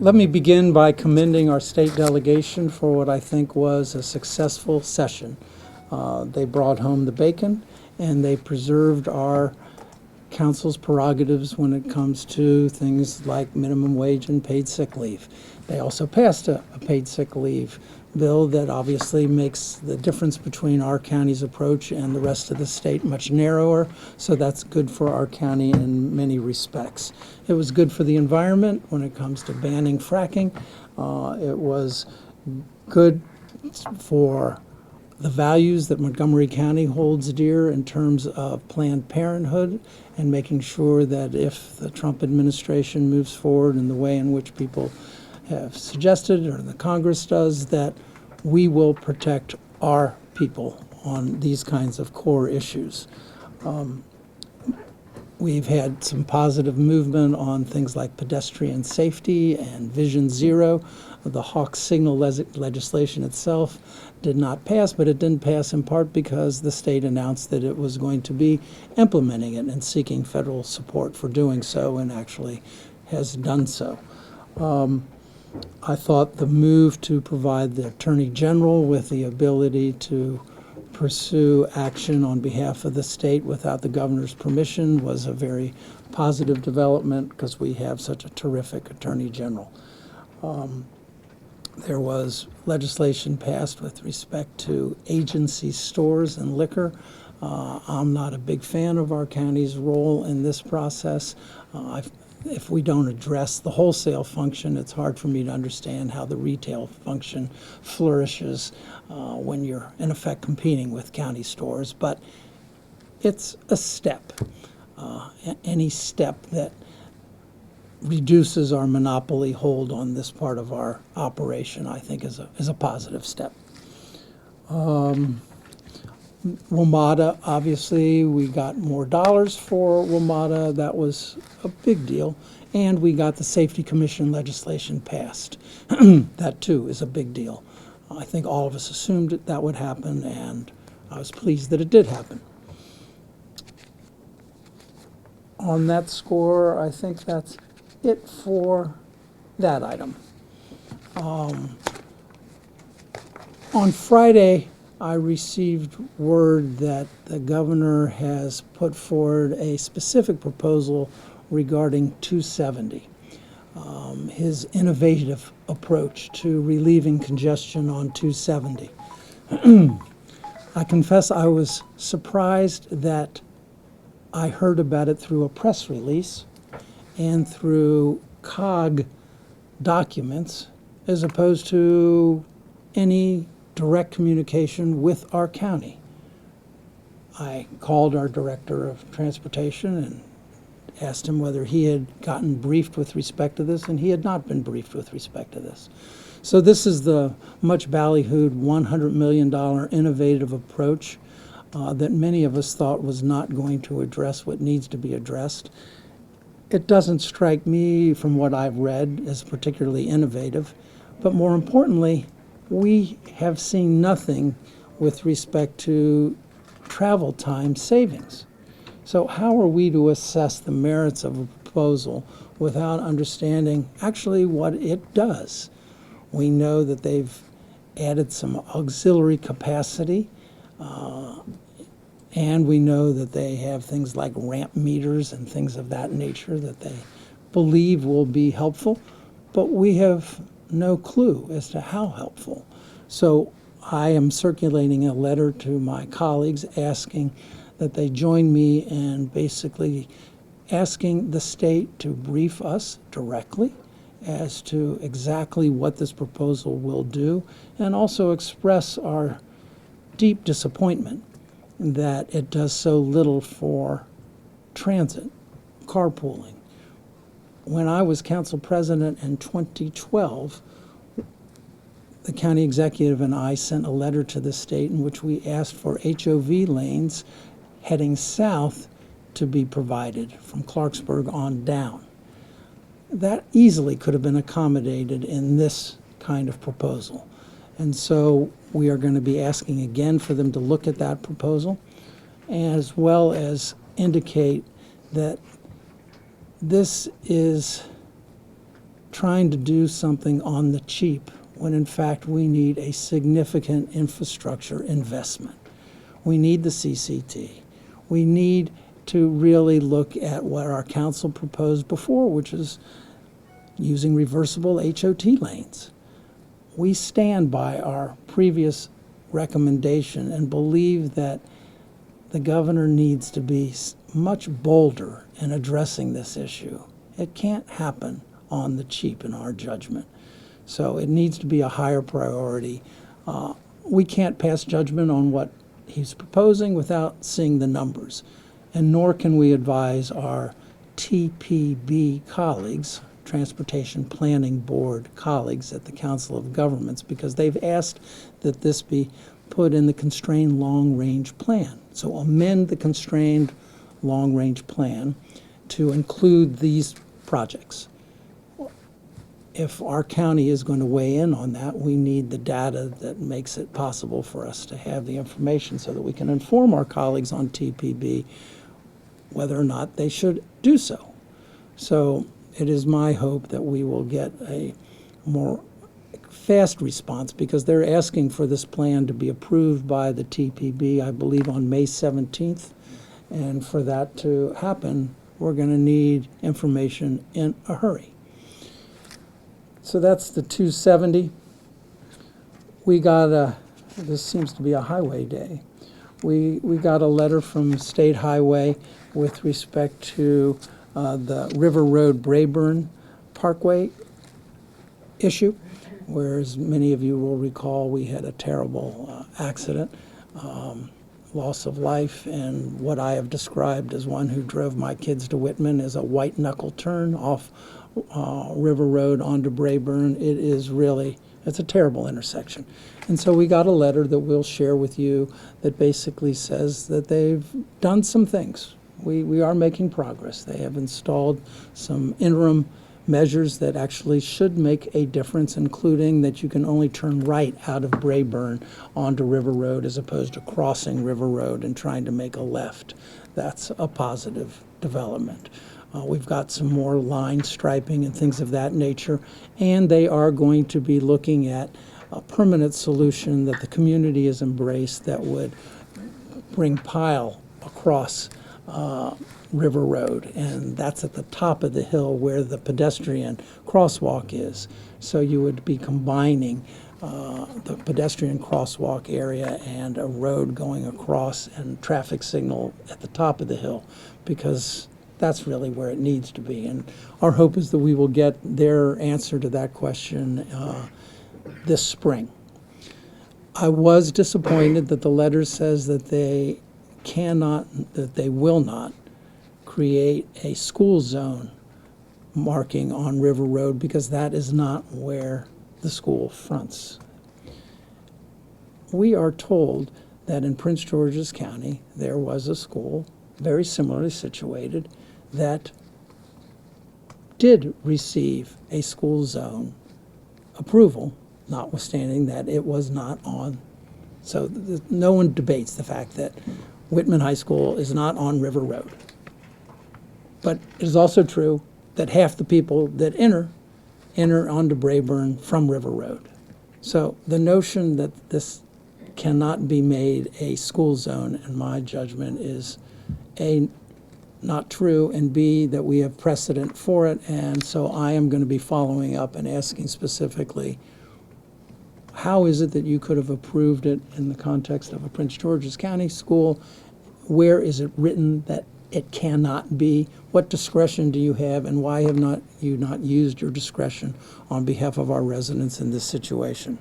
Let me begin by commending our state delegation for what I think was a successful session. They brought home the bacon, and they preserved our council's prerogatives when it comes to things like minimum wage and paid sick leave. They also passed a paid sick leave bill that obviously makes the difference between our county's approach and the rest of the state much narrower, so that's good for our county in many respects. It was good for the environment when it comes to banning fracking. It was good for the values that Montgomery County holds dear in terms of Planned Parenthood and making sure that if the Trump administration moves forward in the way in which people have suggested, or the Congress does, that we will protect our people on these kinds of core issues. We've had some positive movement on things like pedestrian safety and Vision Zero. The Hawk Signal legislation itself did not pass, but it didn't pass in part because the state announced that it was going to be implementing it and seeking federal support for doing so, and actually has done so. I thought the move to provide the Attorney General with the ability to pursue action on behalf of the state without the governor's permission was a very positive development because we have such a terrific Attorney General. There was legislation passed with respect to agency stores and liquor. I'm not a big fan of our county's role in this process. If we don't address the wholesale function, it's hard for me to understand how the retail function flourishes when you're, in effect, competing with county stores. But it's a step. Any step that reduces our monopoly hold on this part of our operation, I think, is a positive step. WMATA, obviously, we got more dollars for WMATA. That was a big deal. And we got the Safety Commission legislation passed. That, too, is a big deal. I think all of us assumed that would happen, and I was pleased that it did happen. On that score, I think that's it for that item. On Friday, I received word that the governor has put forward a specific proposal regarding 270, his innovative approach to relieving congestion on 270. I confess I was surprised that I heard about it through a press release and through COG documents as opposed to any direct communication with our county. I called our director of transportation and asked him whether he had gotten briefed with respect to this, and he had not been briefed with respect to this. So this is the much ballyhooed $100 million innovative approach that many of us thought was not going to address what needs to be addressed. It doesn't strike me, from what I've read, as particularly innovative, but more importantly, we have seen nothing with respect to travel time savings. So how are we to assess the merits of a proposal without understanding actually what it does? We know that they've added some auxiliary capacity, and we know that they have things like ramp meters and things of that nature that they believe will be helpful, but we have no clue as to how helpful. So I am circulating a letter to my colleagues asking that they join me in basically asking the state to brief us directly as to exactly what this proposal will do, and also express our deep disappointment that it does so little for transit, carpooling. When I was council president in 2012, the county executive and I sent a letter to the state in which we asked for HOV lanes heading south to be provided from Clarksburg on down. That easily could have been accommodated in this kind of proposal. And so we are going to be asking again for them to look at that proposal, as well as indicate that this is trying to do something on the cheap when in fact we need a significant infrastructure investment. We need the CCT. We need to really look at what our council proposed before, which is using reversible HOT lanes. We stand by our previous recommendation and believe that the governor needs to be much bolder in addressing this issue. It can't happen on the cheap in our judgment. So it needs to be a higher priority. We can't pass judgment on what he's proposing without seeing the numbers. And nor can we advise our TPB colleagues, Transportation Planning Board colleagues at the Council of Governments, because they've asked that this be put in the constrained long-range plan. So amend the constrained long-range plan to include these projects. If our county is going to weigh in on that, we need the data that makes it possible for us to have the information so that we can inform our colleagues on TPB whether or not they should do so. So it is my hope that we will get a more fast response, because they're asking for this plan to be approved by the TPB, I believe, on May 17th. And for that to happen, we're going to need information in a hurry. So that's the 270. We got this seems to be a highway day. We got a letter from State Highway with respect to the River Road Brayburn Parkway issue, where, as many of you will recall, we had a terrible accident, loss of life, and what I have described as one who drove my kids to Whitman as a white knuckle turn off River Road onto Brayburn. It is really, it's a terrible intersection. And so we got a letter that we'll share with you that basically says that they've done some things. We are making progress. They have installed some interim measures that actually should make a difference, including that you can only turn right out of Brayburn onto River Road as opposed to crossing River Road and trying to make a left. That's a positive development. We've got some more line striping and things of that nature, and they are going to be looking at a permanent solution that the community has embraced that would bring pile across River Road, and that's at the top of the hill where the pedestrian crosswalk is. So you would be combining the pedestrian crosswalk area and a road going across and traffic signal at the top of the hill, because that's really where it needs to be. And our hope is that we will get their answer to that question this spring. I was disappointed that the letter says that they will not create a school zone marking on River Road, because that is not where the school fronts. We are told that in Prince George's County there was a school very similarly situated that did receive a school zone approval, notwithstanding that it was not on. So no one debates the fact that Whitman High School is not on River Road. But it is also true that half the people that enter onto Brayburn from River Road. So the notion that this cannot be made a school zone, in my judgment, is A, not true, and B, that we have precedent for it. And so I am going to be following up and asking specifically, how is it that you could have approved it in the context of a Prince George's County school? Where is it written that it cannot be? What discretion do you have, and why have you not used your discretion on behalf of our residents in this situation?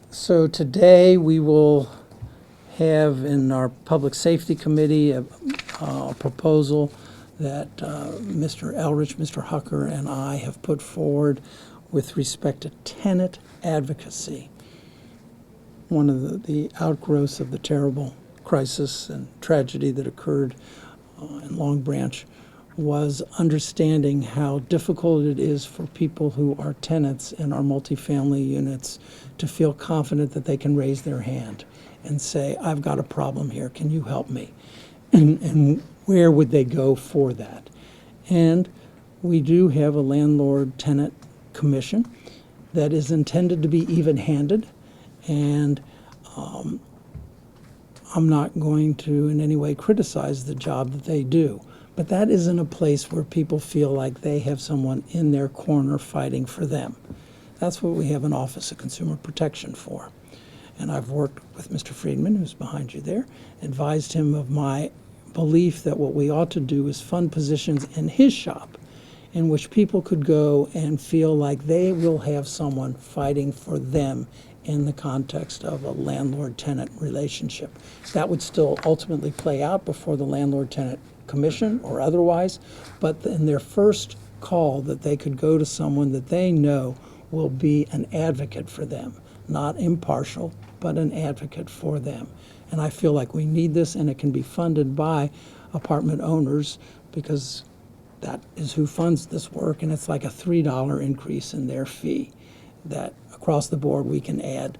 So today we will have in our Public Safety Committee a proposal that Mr. Elrich, Mr. Hucker, and I have put forward with respect to tenant advocacy. One of the outgrowths of the terrible crisis and tragedy that occurred in Long Branch was understanding how difficult it is for people who are tenants in our multifamily units to feel confident that they can raise their hand and say, I've got a problem here, can you help me? and where would they go for that? And we do have a landlord-tenant commission that is intended to be even-handed, and I'm not going to in any way criticize the job that they do. But that isn't a place where people feel like they have someone in their corner fighting for them. That's what we have an Office of Consumer Protection for. And I've worked with Mr. Friedman, who's behind you there, advised him of my belief that what we ought to do is fund positions in his shop in which people could go and feel like they will have someone fighting for them in the context of a landlord-tenant relationship. That would still ultimately play out before the landlord-tenant commission or otherwise, but in their first call that they could go to someone that they know will be an advocate for them, not impartial, but an advocate for them. And I feel like we need this, and it can be funded by apartment owners because that is who funds this work, and it's like a $3 increase in their fee that across the board we can add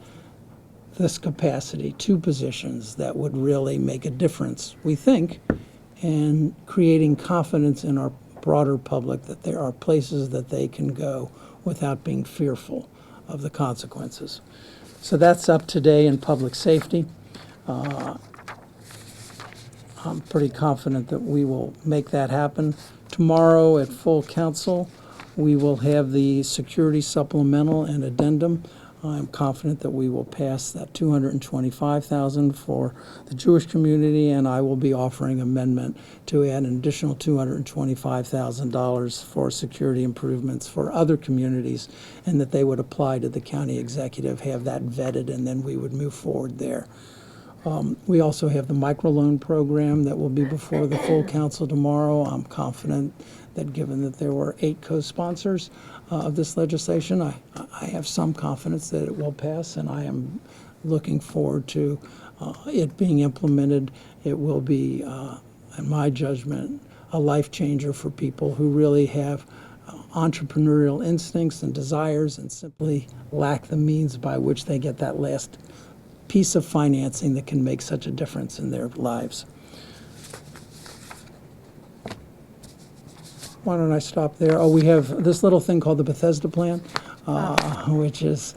this capacity to positions that would really make a difference, we think, in creating confidence in our broader public that there are places that they can go without being fearful of the consequences. So that's up today in public safety. I'm pretty confident that we will make that happen. Tomorrow at full council, we will have the security supplemental and addendum. I'm confident that we will pass that $225,000 for the Jewish community, and I will be offering amendment to add an additional $225,000 for security improvements for other communities, and that they would apply to the county executive, have that vetted, and then we would move forward there. We also have the microloan program that will be before the full council tomorrow. I'm confident that given that there were 8 co-sponsors of this legislation, I have some confidence that it will pass, and I am looking forward to it being implemented. It will be, in my judgment, a life changer for people who really have entrepreneurial instincts and desires and simply lack the means by which they get that last piece of financing that can make such a difference in their lives. Why don't I stop there? Oh, we have this little thing called the Bethesda Plan, which is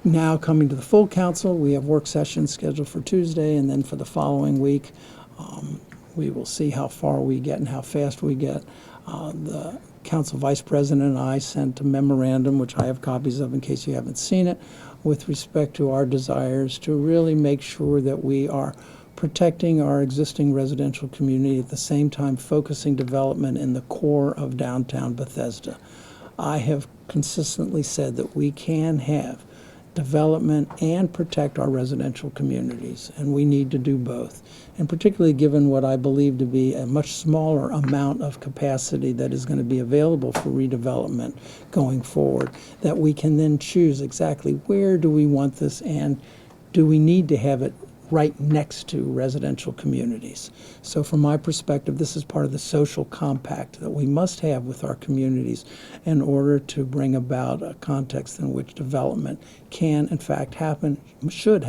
now coming to the full council. We have work sessions scheduled for Tuesday, and then for the following week, we will see how far we get and how fast we get. The council vice president and I sent a memorandum, which I have copies of in case you haven't seen it, with respect to our desires to really make sure that we are protecting our existing residential community at the same time focusing development in the core of downtown Bethesda. I have consistently said that we can have development and protect our residential communities, and we need to do both. And particularly given what I believe to be a much smaller amount of capacity that is going to be available for redevelopment going forward, that we can then choose exactly where do we want this and do we need to have it right next to residential communities. So from my perspective, this is part of the social compact that we must have with our communities in order to bring about a context in which development can, in fact, happen, should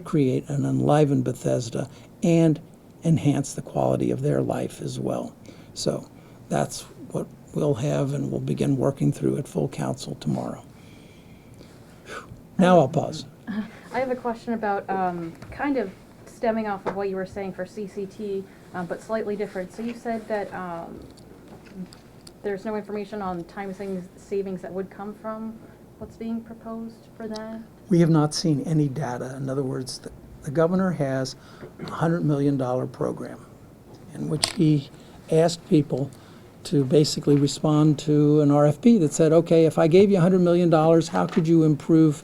create an enlivened Bethesda and enhance the quality of their life as well. So that's what we'll have, and we'll begin working through at full council tomorrow. Now I'll pause. I have a question about kind of stemming off of what you were saying for CCT, but slightly different. So you said that there's no information on time savings that would come from what's being proposed for that? We have not seen any data. In other words, the governor has a $100 million program in which he asked people to basically respond to an RFP that said, okay, if I gave you $100 million, how could you improve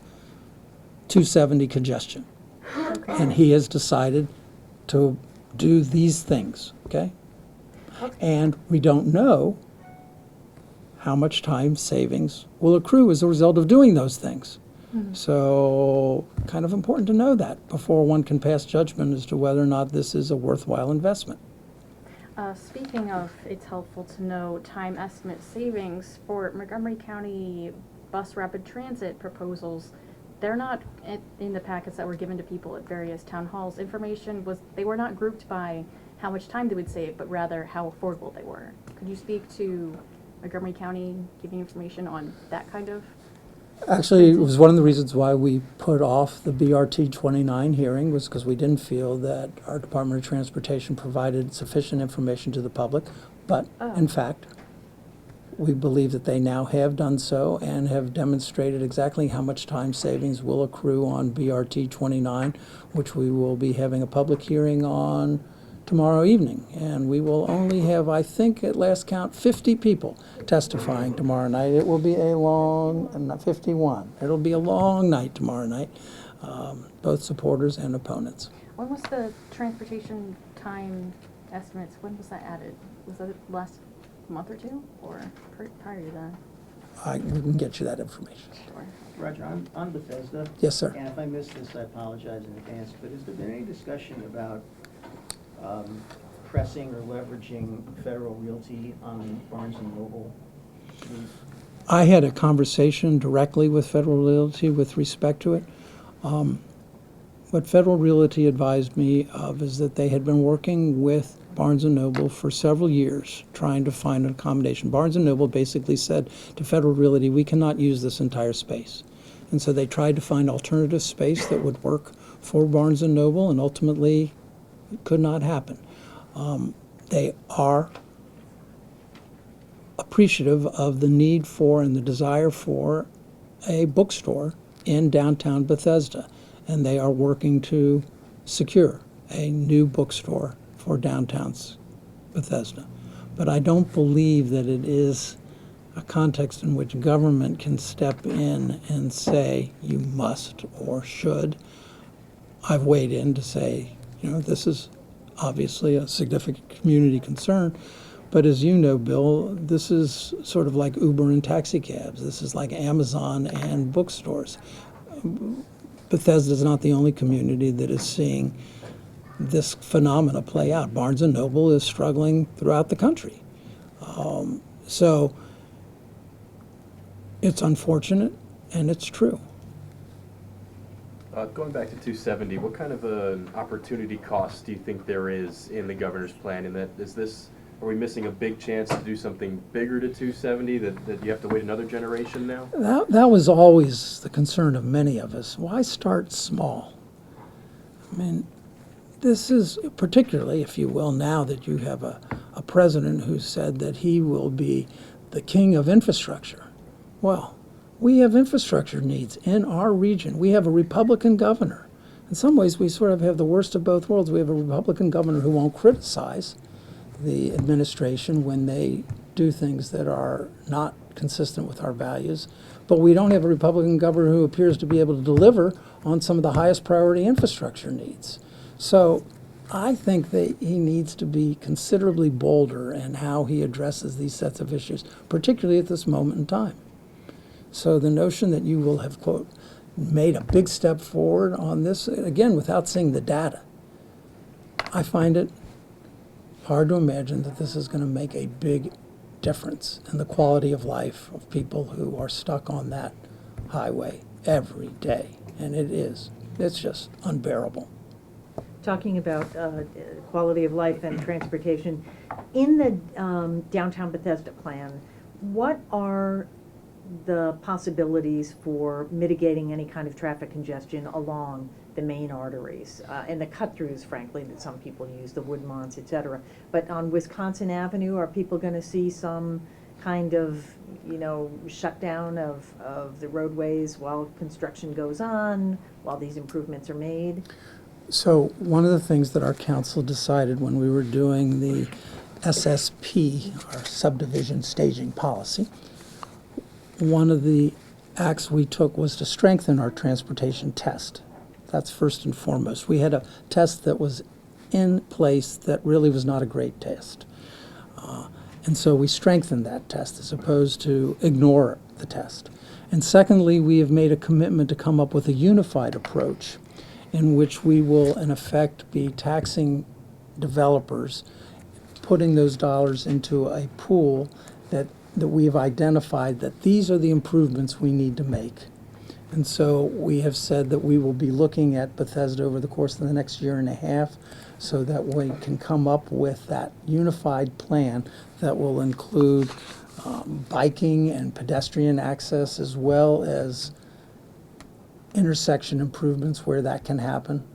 270 congestion? Okay. And he has decided to do these things, okay? And we don't know how much time savings will accrue as a result of doing those things. So kind of important to know that before one can pass judgment as to whether or not this is a worthwhile investment. Speaking of, it's helpful to know time estimate savings for Montgomery County bus rapid transit proposals. they're not in the packets that were given to people at various town halls. Information they were not grouped by how much time they would save, but rather how affordable they were. Could you speak to Montgomery County giving information on that kind of? Actually, it was one of the reasons why we put off the BRT 29 hearing, was because we didn't feel that our Department of Transportation provided sufficient information to the public. But in fact, we believe that they now have done so and have demonstrated exactly how much time savings will accrue on BRT 29, which we will be having a public hearing on tomorrow evening. And we will only have, I think at last count, 50 people testifying tomorrow night. It will be a long, not 51, it'll be a long night tomorrow night, both supporters and opponents. When was the transportation time estimates, when was that added? Was that last month or two, or prior to that? We can get you that information. Sure. Roger, on Bethesda. Yes, sir. And if I missed this, I apologize in advance, but has there been any discussion about pressing or leveraging Federal Realty on Barnes and Noble? I had a conversation directly with Federal Realty with respect to it. What Federal Realty advised me of is that they had been working with Barnes & Noble for several years trying to find an accommodation. Barnes & Noble basically said to Federal Realty, we cannot use this entire space. And so they tried to find alternative space that would work for Barnes & Noble, and ultimately it could not happen. They are appreciative of the need for and the desire for a bookstore in downtown Bethesda, and they are working to secure a new bookstore for downtown Bethesda. But I don't believe that it is a context in which government can step in and say you must or should. I've weighed in to say, this is obviously a significant community concern, but as you know, Bill, this is sort of like Uber and taxi cabs. This is like Amazon and bookstores. Bethesda is not the only community that is seeing this phenomena play out. Barnes & Noble is struggling throughout the country. So it's unfortunate, and it's true. Going back to 270, what kind of an opportunity cost do you think there is in the governor's plan? And are we missing a big chance to do something bigger to 270 that you have to wait another generation now? That was always the concern of many of us. Why start small? I mean, this is particularly, if you will, now that you have a president who said that he will be the king of infrastructure. Well, we have infrastructure needs in our region. We have a Republican governor. In some ways, we sort of have the worst of both worlds. We have a Republican governor who won't criticize the administration when they do things that are not consistent with our values. But we don't have a Republican governor who appears to be able to deliver on some of the highest priority infrastructure needs. So I think that he needs to be considerably bolder in how he addresses these sets of issues, particularly at this moment in time. So the notion that you will have, quote, made a big step forward on this, again, without seeing the data, I find it hard to imagine that this is going to make a big difference in the quality of life of people who are stuck on that highway every day. And it is. It's just unbearable. Talking about quality of life and transportation, in the downtown Bethesda plan, what are the possibilities for mitigating any kind of traffic congestion along the main arteries and the cut-throughs, frankly, that some people use, the Woodmonts, et cetera? But on Wisconsin Avenue, are people going to see some kind of, shutdown of the roadways while construction goes on, while these improvements are made? So one of the things that our council decided when we were doing the SSP, our subdivision staging policy, one of the acts we took was to strengthen our transportation test. That's first and foremost. We had a test that was in place that really was not a great test. And so we strengthened that test as opposed to ignore the test. And secondly, we have made a commitment to come up with a unified approach in which we will, in effect, be taxing developers, putting those dollars into a pool that we have identified that these are the improvements we need to make. And so we have said that we will be looking at Bethesda over the course of the next year and a half so that we can come up with that unified plan that will include biking and pedestrian access as well as intersection improvements where that can happen.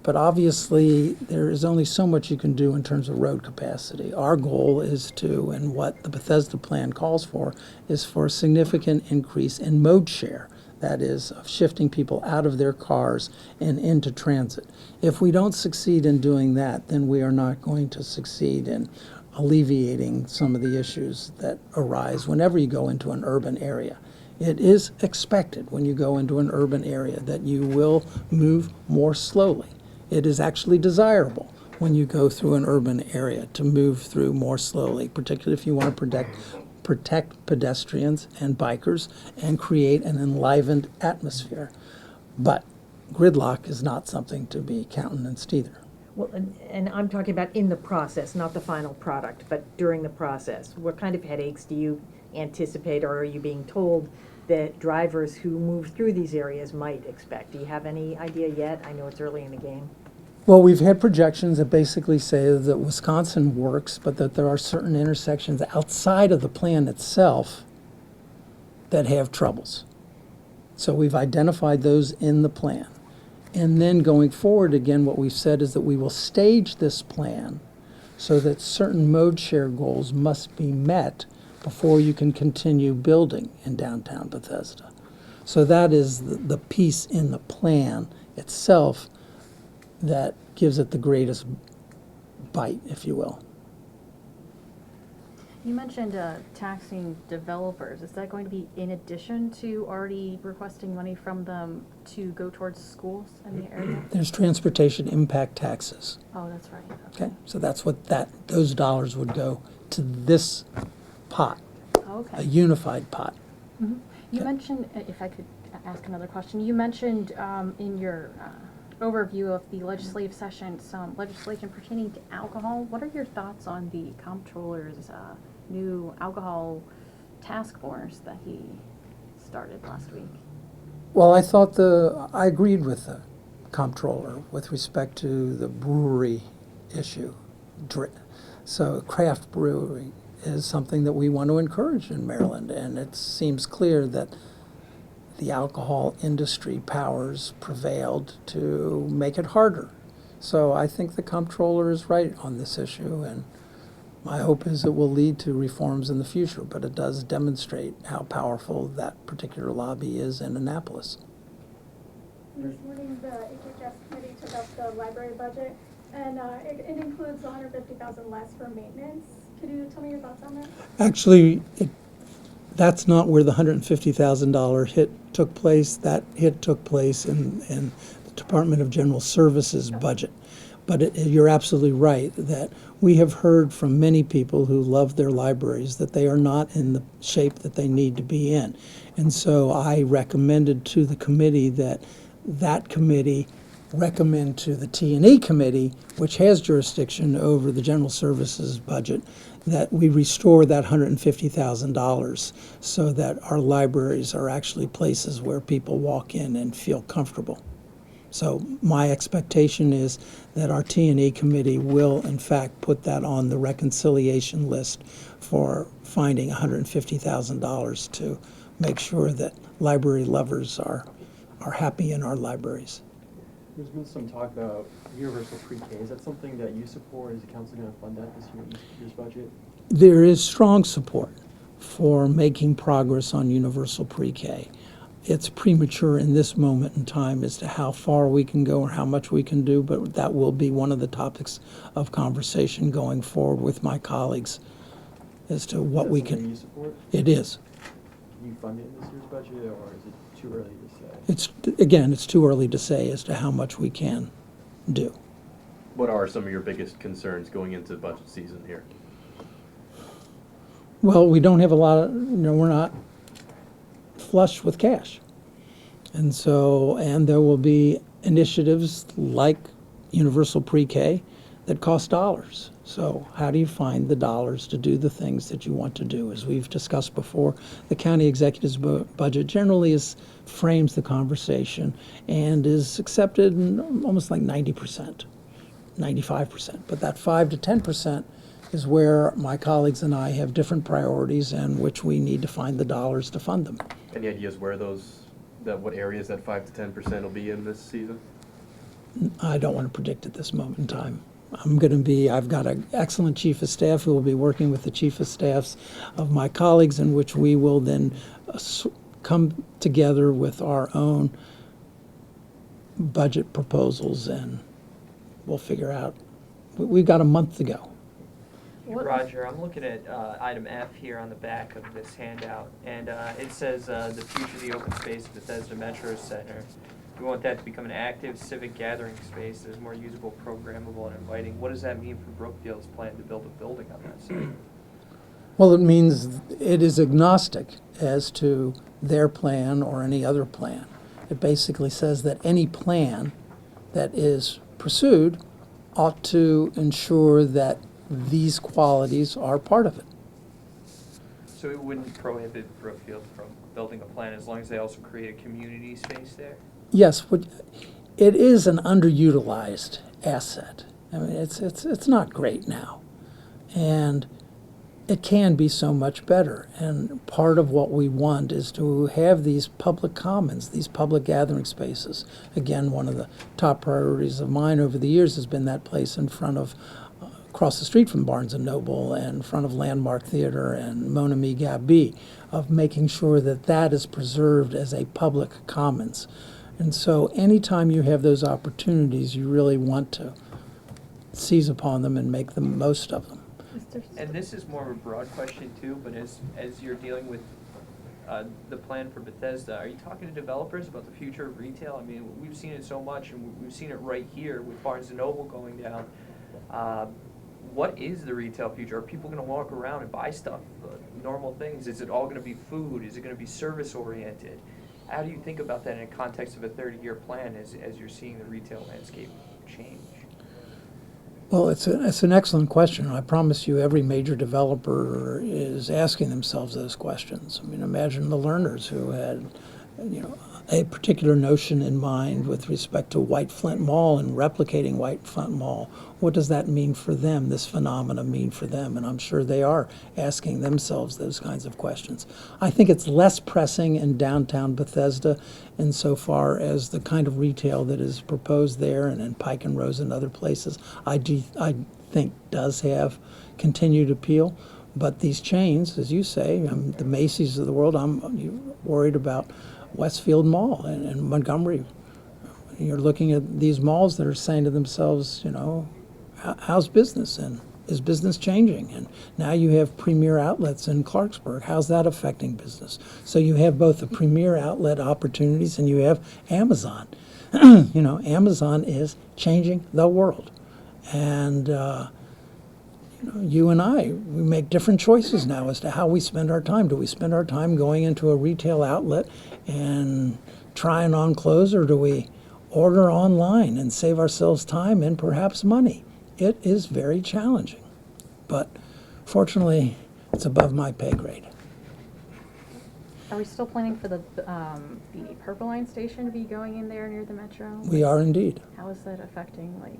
But obviously, there is only so much you can do in terms of road capacity. Our goal is to, and what the Bethesda plan calls for, is for a significant increase in mode share. That is, of shifting people out of their cars and into transit. If we don't succeed in doing that, then we are not going to succeed in alleviating some of the issues that arise whenever you go into an urban area. It is expected when you go into an urban area that you will move more slowly. It is actually desirable when you go through an urban area to move through more slowly, particularly if you want to protect pedestrians and bikers and create an enlivened atmosphere. But gridlock is not something to be countenanced either. Well, and I'm talking about in the process, not the final product, but during the process. What kind of headaches do you anticipate, or are you being told that drivers who move through these areas might expect? Do you have any idea yet? I know it's early in the game. Well, we've had projections that basically say that Wisconsin works, but that there are certain intersections outside of the plan itself that have troubles. So we've identified those in the plan. And then going forward, again, what we've said is that we will stage this plan so that certain mode share goals must be met before you can continue building in downtown Bethesda. So that is the piece in the plan itself that gives it the greatest bite, if you will. You mentioned taxing developers. Is that going to be in addition to already requesting money from them to go towards schools in the area? There's transportation impact taxes. Oh, that's right. Okay, so that's what those dollars would go to this pot, Oh, okay. a unified pot. You Okay. mentioned, if I could ask another question, you mentioned in your overview of the legislative session some legislation pertaining to alcohol. What are your thoughts on the comptroller's new alcohol task force that he started last week? Well, I agreed with the comptroller with respect to the brewery issue. So craft brewery is something that we want to encourage in Maryland, and it seems clear that the alcohol industry powers prevailed to make it harder. So I think the comptroller is right on this issue, and my hope is it will lead to reforms in the future, but it does demonstrate how powerful that particular lobby is in Annapolis. This morning, the HHS committee took up the library budget, and it includes $150,000 less for maintenance. Could you tell me your thoughts on that? Actually, that's not where the $150,000 hit took place. That hit took place in the Department of General Services budget. But you're absolutely right that we have heard from many people who love their libraries that they are not in the shape that they need to be in. And so I recommended to the committee that that committee recommend to the T&E committee, which has jurisdiction over the General Services budget, that we restore that $150,000 so that our libraries are actually places where people walk in and feel comfortable. So my expectation is that our T&E committee will, in fact, put that on the reconciliation list for finding $150,000 to make sure that library lovers are happy in our libraries. There's been some talk about universal pre-K. Is that something that you support? Is the council going to fund that this year's budget? There is strong support for making progress on universal pre-K. It's premature in this moment in time as to how far we can go or how much we can do, but that will be one of the topics of conversation going forward with my colleagues as to what we Something can. you support? It is. Can you fund it in this year's budget, or is it too early to say? It's too early to say as to how much we can do. What are some of your biggest concerns going into budget season here? Well, we don't have a lot of, we're not flush with cash. And so, and there will be initiatives like universal pre-K that cost dollars. So how do you find the dollars to do the things that you want to do? As we've discussed before, the county executive's budget generally frames the conversation and is accepted in almost like 90%, 95%. But that 5 to 10% is where my colleagues and I have different priorities and which we need to find the dollars to fund them. Any ideas where what areas that 5 to 10% will be in this season? I don't want to predict at this moment in time. I've got an excellent chief of staff who will be working with the chief of staffs of my colleagues, in which we will then come together with our own budget proposals, and we'll figure out. We've got a month to go. What- Roger, I'm looking at item F here on the back of this handout, and it says the future of the open space at Bethesda Metro Center. We want that to become an active civic gathering space that is more usable, programmable, and inviting. What does that mean for Brookfield's plan to build a building on that site? Well, it means it is agnostic as to their plan or any other plan. It basically says that any plan that is pursued ought to ensure that these qualities are part of it. So it wouldn't prohibit Brookfield from building a plan as long as they also create a community space there? Yes, it is an underutilized asset. I mean, it's not great now, and it can be so much better. And part of what we want is to have these public commons, these public gathering spaces. Again, one of the top priorities of mine over the years has been that place in front of, across the street from Barnes & Noble and in front of Landmark Theater and Mon Ami Gabi, of making sure that that is preserved as a public commons. And so anytime you have those opportunities, you really want to seize upon them and make the most of them. And this is more of a broad question too, but as you're dealing with the plan for Bethesda, are you talking to developers about the future of retail? I mean, we've seen it so much, and we've seen it right here with Barnes & Noble going down. What is the retail future? Are people going to walk around and buy stuff, normal things? Is it all going to be food? Is it going to be service-oriented? How do you think about that in the context of a 30-year plan as you're seeing the retail landscape change? Well, it's an excellent question. I promise you every major developer is asking themselves those questions. I mean, imagine the learners who had, a particular notion in mind with respect to White Flint Mall and replicating White Flint Mall. What does that mean for them, this phenomena mean for them? And I'm sure they are asking themselves those kinds of questions. I think it's less pressing in downtown Bethesda insofar as the kind of retail that is proposed there and in Pike and Rose and other places, I think does have continued appeal. But these chains, as you say, the Macy's of the world, I'm worried about Westfield Mall and Montgomery. You're looking at these malls that are saying to themselves, how's business, and is business changing? And now you have premier outlets in Clarksburg. How's that affecting business? So you have both the premier outlet opportunities and you have Amazon. Amazon is changing the world. And you and we make different choices now as to how we spend our time. Do we spend our time going into a retail outlet and trying on clothes, or do we order online and save ourselves time and perhaps money? It is very challenging, but fortunately, it's above my pay grade. Are we still planning for the Purple Line station to be going in there near the metro? We are indeed. How is that affecting,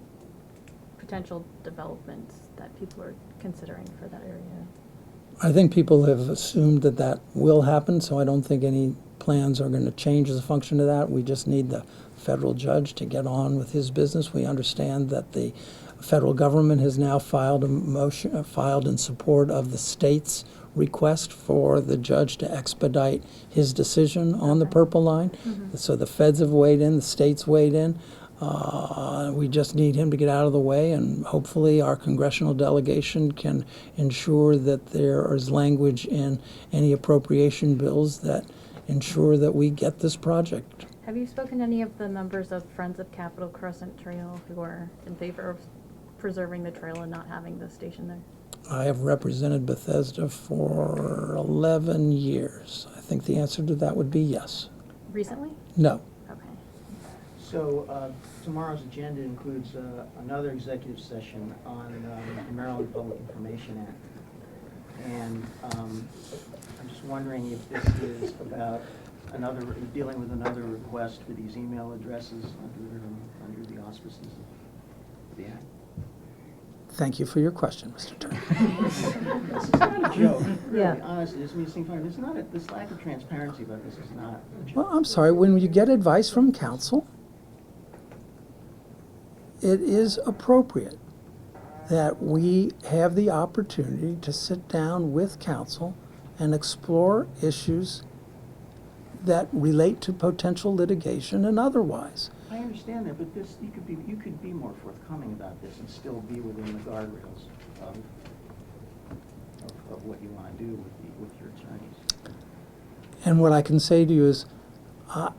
potential developments that people are considering for that area? I think people have assumed that that will happen, so I don't think any plans are going to change as a function of that. We just need the federal judge to get on with his business. We understand that the federal government has now filed in support of the state's request for the judge to expedite his decision on the Purple Line. Mm-hmm. So the feds have weighed in, the states weighed in. We just need him to get out of the way, and hopefully our congressional delegation can ensure that there is language in any appropriation bills that ensure that we get this project. Have you spoken to any of the members of Friends of Capitol Crescent Trail who are in favor of preserving the trail and not having the station there? I have represented Bethesda for 11 years. I think the answer to that would be yes. Recently? No. Okay. So tomorrow's agenda includes another executive session on the Maryland Public Information Act. And I'm just wondering if this is about dealing with another request for these email addresses under the auspices of the act. Thank you for your question, Mr. Turner. This is not a joke, really, Yeah. honestly, this means funny. This lack of transparency about this is not a joke. Well, I'm sorry, when you get advice from counsel, it is appropriate that we have the opportunity to sit down with counsel and explore issues that relate to potential litigation and otherwise. I understand that, but this, you could be more forthcoming about this and still be within the guardrails of what you want to do with your attorneys. And what I can say to you is, I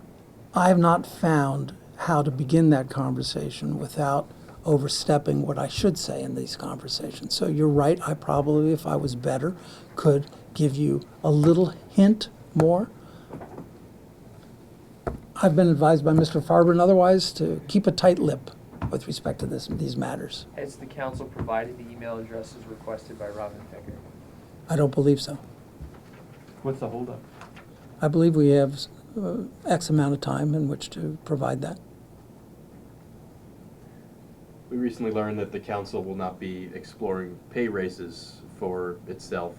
have not found how to begin that conversation without overstepping what I should say in these conversations. So you're right, I probably, if I was better, could give you a little hint more. I've been advised by Mr. Farber and otherwise to keep a tight lip with respect to these matters. Has the council provided the email addresses requested by Robin Pecker? I don't believe so. What's the holdup? I believe we have X amount of time in which to provide that. We recently learned that the council will not be exploring pay raises for itself,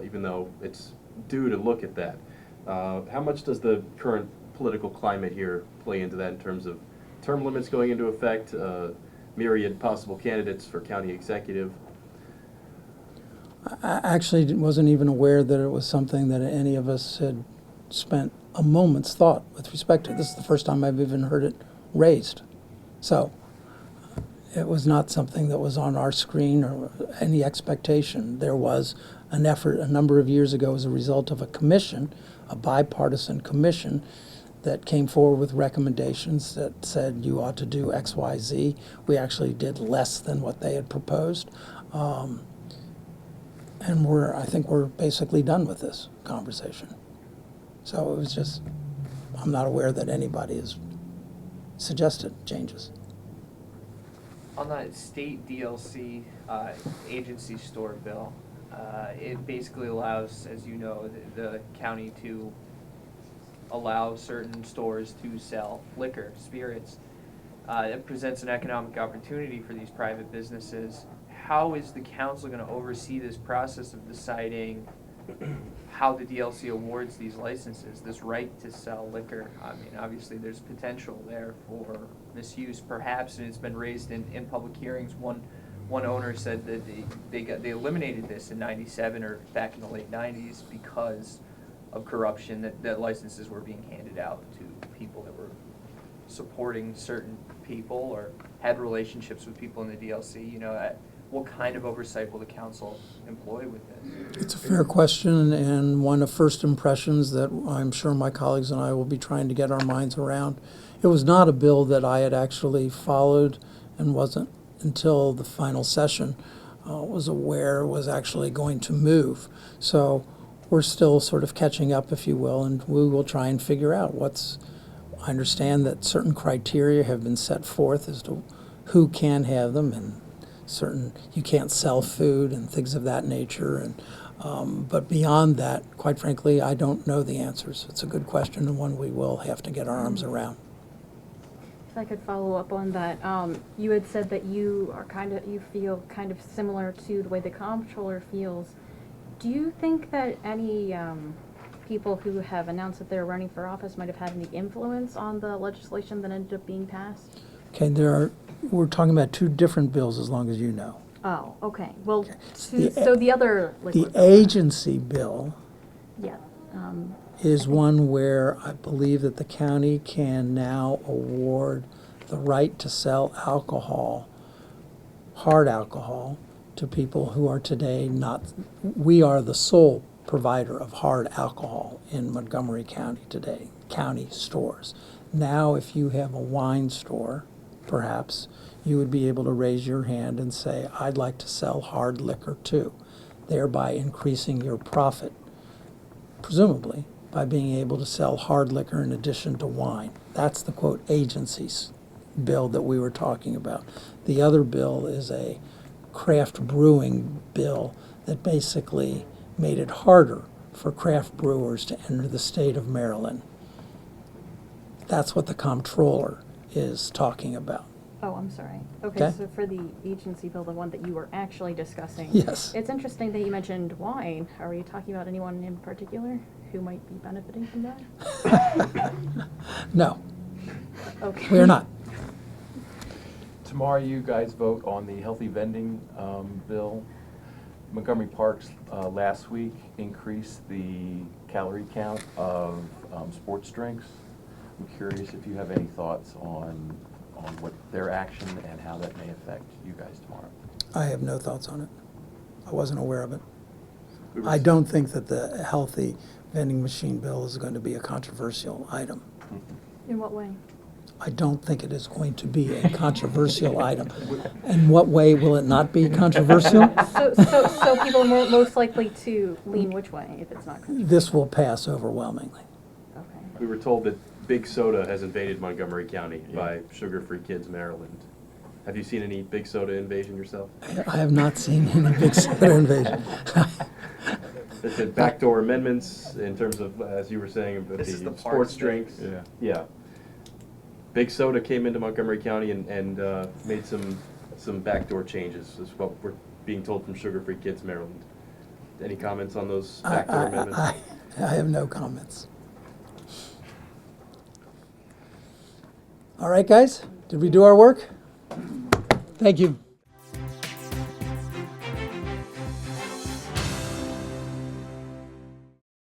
even though it's due to look at that. How much does the current political climate here play into that in terms of term limits going into effect, myriad possible candidates for county executive? I actually wasn't even aware that it was something that any of us had spent a moment's thought with respect to. This is the first time I've even heard it raised. So it was not something that was on our screen or any expectation. There was an effort a number of years ago as a result of a commission, a bipartisan commission, that came forward with recommendations that said you ought to do X, Y, Z. We actually did less than what they had proposed. And I think we're basically done with this conversation. So it was just, I'm not aware that anybody has suggested changes. On that state DLC agency store bill, it basically allows, as you know, the county to allow certain stores to sell liquor, spirits. It presents an economic opportunity for these private businesses. How is the council going to oversee this process of deciding how the DLC awards these licenses, this right to sell liquor? I mean, obviously there's potential there for misuse perhaps, and it's been raised in public hearings. One owner said that they eliminated this in '97 or back in the late '90s because of corruption, that licenses were being handed out to people that were supporting certain people or had relationships with people in the DLC. You know, what kind of oversight will the council employ with this? It's a fair question and one of first impressions that I'm sure my colleagues and I will be trying to get our minds around. It was not a bill that I had actually followed and wasn't until the final session was aware was actually going to move. So we're still sort of catching up, if you will, and we will try and figure out I understand that certain criteria have been set forth as to who can have them, and you can't sell food and things of that nature. And but beyond that, quite frankly, I don't know the answers. It's a good question and one we will have to get our arms around. If I could follow up on that, you had said that you feel kind of similar to the way the comptroller feels. Do you think that any people who have announced that they're running for office might have had any influence on the legislation that ended up being passed? Okay, we're talking about two different bills, as long as you know. Oh, okay. Well, Okay. so the other The liquid. agency bill Yeah. is one where I believe that the county can now award the right to sell alcohol, hard alcohol, to people who are today we are the sole provider of hard alcohol in Montgomery County today, county stores. Now, if you have a wine store, perhaps, you would be able to raise your hand and say, I'd like to sell hard liquor too, thereby increasing your profit, presumably, by being able to sell hard liquor in addition to wine. That's the quote agency's bill that we were talking about. The other bill is a craft brewing bill that basically made it harder for craft brewers to enter the state of Maryland. That's what the comptroller is talking about. Oh, I'm sorry. Okay, Okay. so for the agency bill, the one that you were actually discussing. Yes. It's interesting that you mentioned wine. Are you talking about anyone in particular who might be benefiting from that? No, Okay. we're not. Tomorrow, you guys vote on the healthy vending bill. Montgomery Parks last week increased the calorie count of sports drinks. I'm curious if you have any thoughts on what their action and how that may affect you guys tomorrow. I have no thoughts on it. I wasn't aware of it. We were I don't think that the healthy vending machine bill is going to be a controversial item. In what way? I don't think it is going to be a controversial item. In what way will it not be controversial? So people are most likely to lean which way if it's not controversial? This will pass overwhelmingly. Okay. We were told that Big Soda has invaded Montgomery County by Sugar Free Kids Maryland. Have you seen any Big Soda invasion yourself? I have not seen any big soda invasion. There's been backdoor amendments in terms of, as you were saying, about This is the the parts sports that- drinks. Yeah. Big Soda came into Montgomery County and made some backdoor changes, is what we're being told from Sugar Free Kids Maryland. Any comments on those backdoor amendments? I have no comments. All right, guys, did we do our work? Thank you.